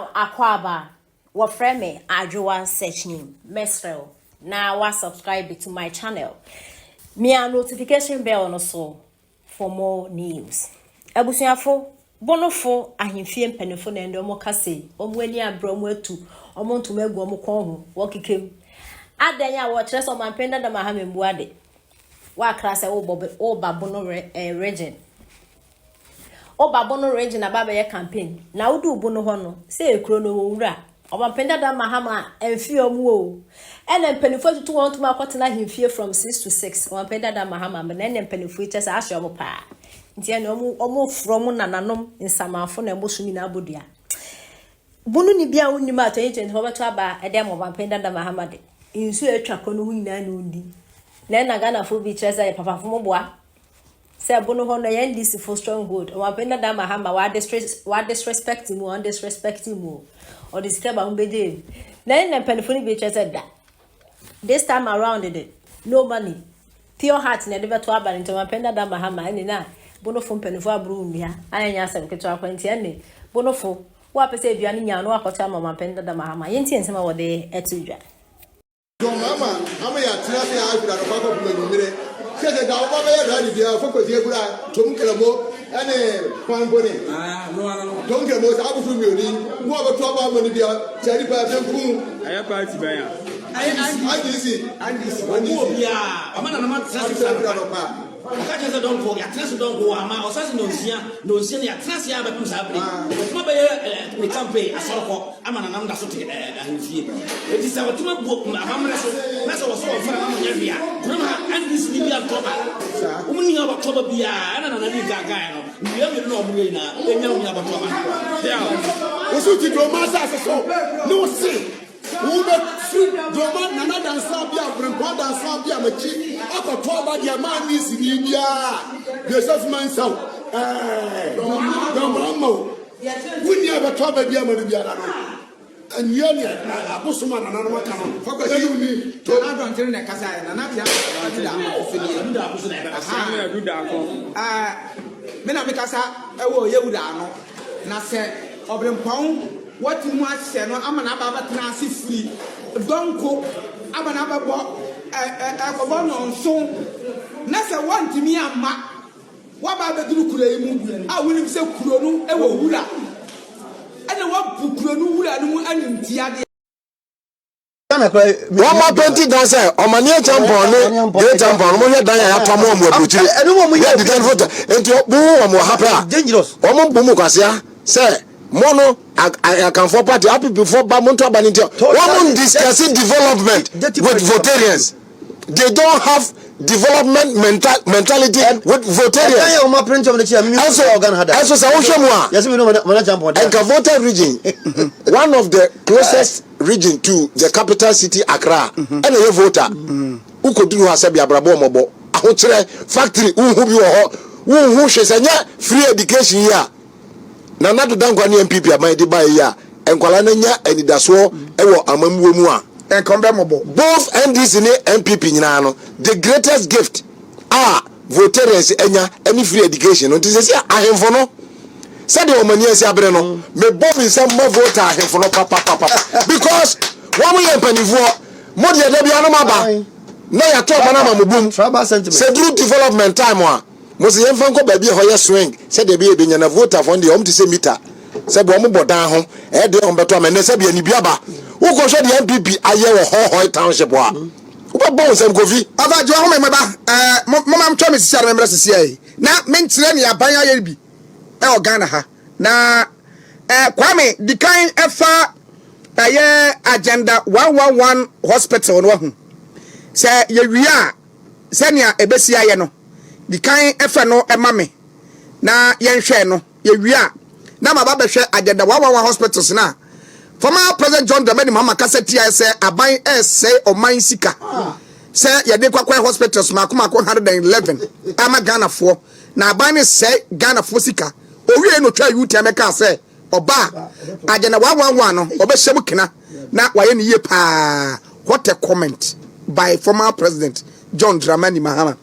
Now, Akwaba, what friend me, Adjoa search name, Mesrel. Now, wa subscribe to my channel. Me a notification bell no so for more news. Abusuafo, Bonofo, ahimfie mpanifo na ndo mo kase, omo ani abro mo atu, omo ntoma egu omo kon ho, wo kekem. Adanya wo kire so mampenda da mahame mbuade. Wa krase wo babono region. O babono region aba be campaign. Na wudu bono ho no, se ekro no wo wura. O mampenda da mahama emfie omo o. Ene mpanifo tutu won tuma kwatena ahimfie from 6 to 6. O mampenda da mahama me na ene mpanifo chese ahye omo pa. Ntia na omo from nananom nsamafo na emosumi na abodua. Bunu ni bia wonni ma 2020 beto aba ede mo mampenda da mahama de. Insu etwa kono hu nyina na ondi. Na Ghana fo bi chese papa fo mo boa. Se bono ho no yan this for stronghold. O mampenda da mahama wa disrespect mu on disrespect mu. Or this keba humbeje. Na ene mpanifo ni bi chese da. This time around it, no money. Pure heart na beto aba nti mampenda da mahama ene na Bonofo mpanifo aburu mbia anya asem keto akwanti ene Bonofo wa pese aduane nya no akota mama penda da mahama yenti ensema wode etudwa mama ama ya tina se ha fira no kwako bu nyumire se da oba be ya di bia fo kwesi egura tom kelemo ene kwanbone no tom kelemo sa abufu mi oni mo ba to aba mo ni bia chari pa se ku aya party ban ya andisi wo bia ama na ma tsasi fira no pa Okaje don't go ya trans don't go ama osase no nsia ya trans ya ba tum sa bre ma ba ye me campaign asarko ama na nam da so te ahimfie eti sa watuma bu amamre so na so wo so fara na nya bia kuma andis ni bia toba umuni ya ba toba bia na na ni gaga no bia me no obu na enya umya ba toba ya wo so ti do ma sa so no see Ube Doma Nana dansa bia Brempo dansa bia machi akotoba dia mani sibia Jesus man saw Doma mo Wuni abatoba bia mani bia na anyani abosoma na nana maka no fakasi uni to na adwantere na kasa na bia aduda ofini aduda abosona na kasa na aduda ko me na me kasa ewo yewuda no na se obrempon what you want say no amana baba transi free donko amana babo akobo no nso na se want me amma wa baba duru kura yimu a woni se kuro no e wo wura ana wa bu kuro no wura no mu animtia de one more 20 dancer omani champion no great champion mo ye dan ya tomo mo abuchiri enu mo ye the vote enti bu mo happy dangerous omo bu mo kwasia say Mono, I can for party happy before Bamonto Abanintia. Women discussing development with votarians. They don't have development mentality with votarians. And voter region, one of the closest region to the capital city Accra, and a voter who could do Hasabia Brabo Mobo, a factory, who she said, free education here. Na nadu dankwa ni MPP amadi ba ya enkwala na nya anidaso ewo amamuwo mu a enkombe mobo both NDC ni MPP nyina no the greatest gift voters enya any free education no tise sia ahemfo no said the omani esi abre no me bomb nsam mo voter ahemfo no papa because one way empanivo mo de da bia no maba na ya to bana mamubum se through development time wa Mose yemfa nko ba bi ho ye swing se de bi e benya na voter for the to say meter se bo mo bodan ho e de on beto amene se bia ni biaba wo ko so de MPP aye wo ho township wa wo ba bon sem kofi abajo ho me ba mo mam twa me sisi ara memra sisi ai na mentire ne aban aye bi e o Ghana ha na kwame di kan efa aye agenda 111 hospital no ho se ye wi a se ne ebesi aye no di kan efe no emame na yenhwe no ye wia na mababa hwe agenda 111 hospitals na former president John Dramani mama kaseti say aban say oman sika say ye de kwakwa hospitals makoma 111 ama Ghana fo na aban say Ghana fo sika owie no twa yuti ameka say oba agenda 111 no obehye kina na waye ne ye pa what a comment by former president John Dramani Mahama.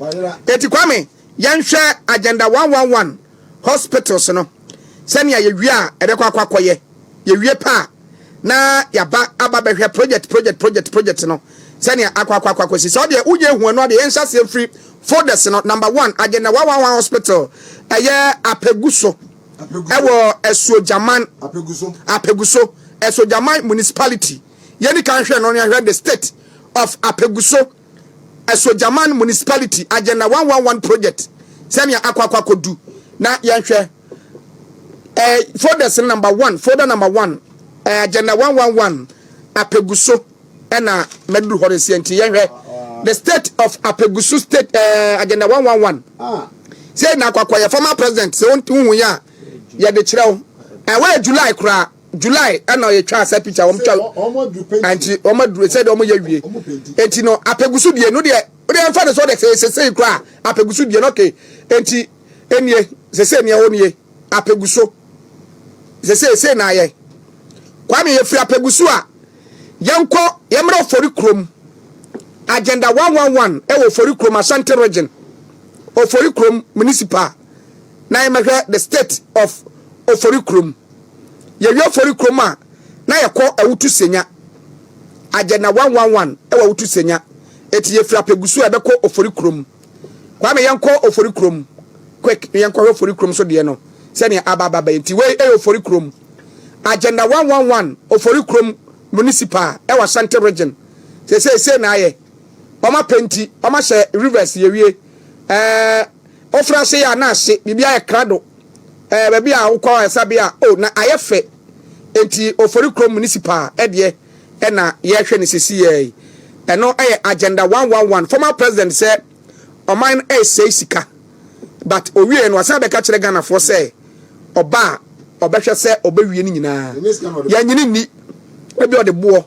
Eti kwame yanhwe agenda 111 hospitals no senia ye wi a ede kwakwakoye ye wie pa na yaba aba behwe project no sani akwa si so de unye hu no de yensa se free folders no. Number 1 agenda 111 hospital eye apeguso ewo esojaman apeguso esojaman municipality yeni kan hwe no hwe the state of apeguso esojaman municipality agenda 111 project sani akwa kodu na yenhwe folders number 1 folder number 1 agenda 111 apeguso ena medru horensienti yenhwe the state of apeguso state agenda 111 say na akwa ya former president say unhu ya de kirew we July ena ye twa sa picture wo mtwa anti omadru say de omo ya wie enti no apeguso die no de mfa de so de say kra apeguso die no ke enti enie say ne wonye apeguso say na ye kwame ye free apeguso a yenko yemra fori krom agenda 111 e wo fori krom Ashanti region o fori krom municipal na yemhwe the state of ofori krom ye wi ofori krom a na yekọ awutu senya agenda 111 e wo awutu senya eti ye free apeguso e beko ofori krom kwame yenko ofori krom quick yenko ofori krom so de no se ne ababa ba enti we e ofori krom agenda 111 ofori krom municipal e wa Ashanti region say na ye oma penti oma she rivers ye wie ofra se ya na ase bibia ye krado baby a ukwa esabia o na ayefe enti ofori krom municipal e de e na ye hwe ne sisi ye eno e agenda 111 former president say oman e say sika but owie no asa be ka kire Ghana for say oba obehwe say obewie ni nyina ya nyini ni ebi o de bo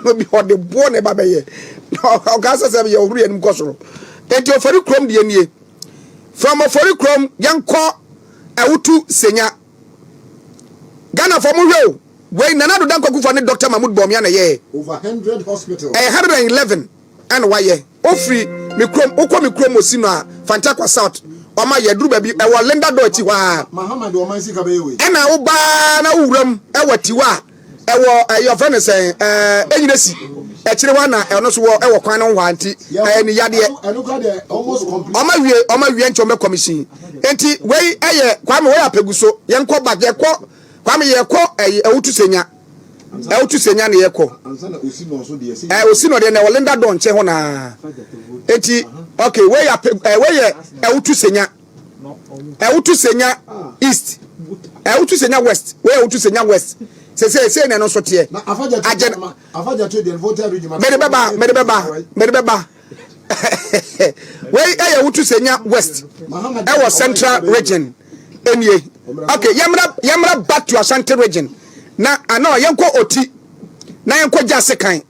obi o de bo ne ba be ye o ga say be ye owure ni mkosoro enti ofori krom de nie from ofori krom yanko awutu senya Ghana for mu we nana do dan kwaku for ne Dr. Mahmoud Bawumia na ye over 100 hospitals 111 and why ye ofri me krom okwa me krom osino a Fantakwa South oma ye duru ba bi e wo Linda do ti wa Muhammad o man sika be we e na wo ba na wuram e wati wa e wo your friend say enyinesi e kire wa na e no so wo e wo kwan no ho anti e ni yade eno ka de almost complete oma wie nchome commission enti we eye kwame we apeguso ye nko ba ye ko kwame ye ko ewutu senya ne ye ko ansana osino so de osino de na Linda don che ho na enti okay we ye ewutu senya east ewutu senya west we ewutu senya west say na no so tie na afaja to the voter region me beba we ewutu senya west e was central region enie okay yamra back to Ashanti region na ano yenko oti na yenko jasekan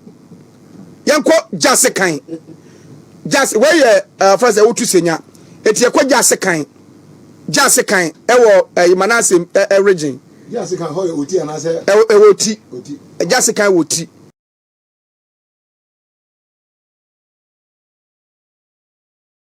jas we first ewutu senya eti yenko jasekan e wo Manase region jasekan ho oti anase oti jasekan oti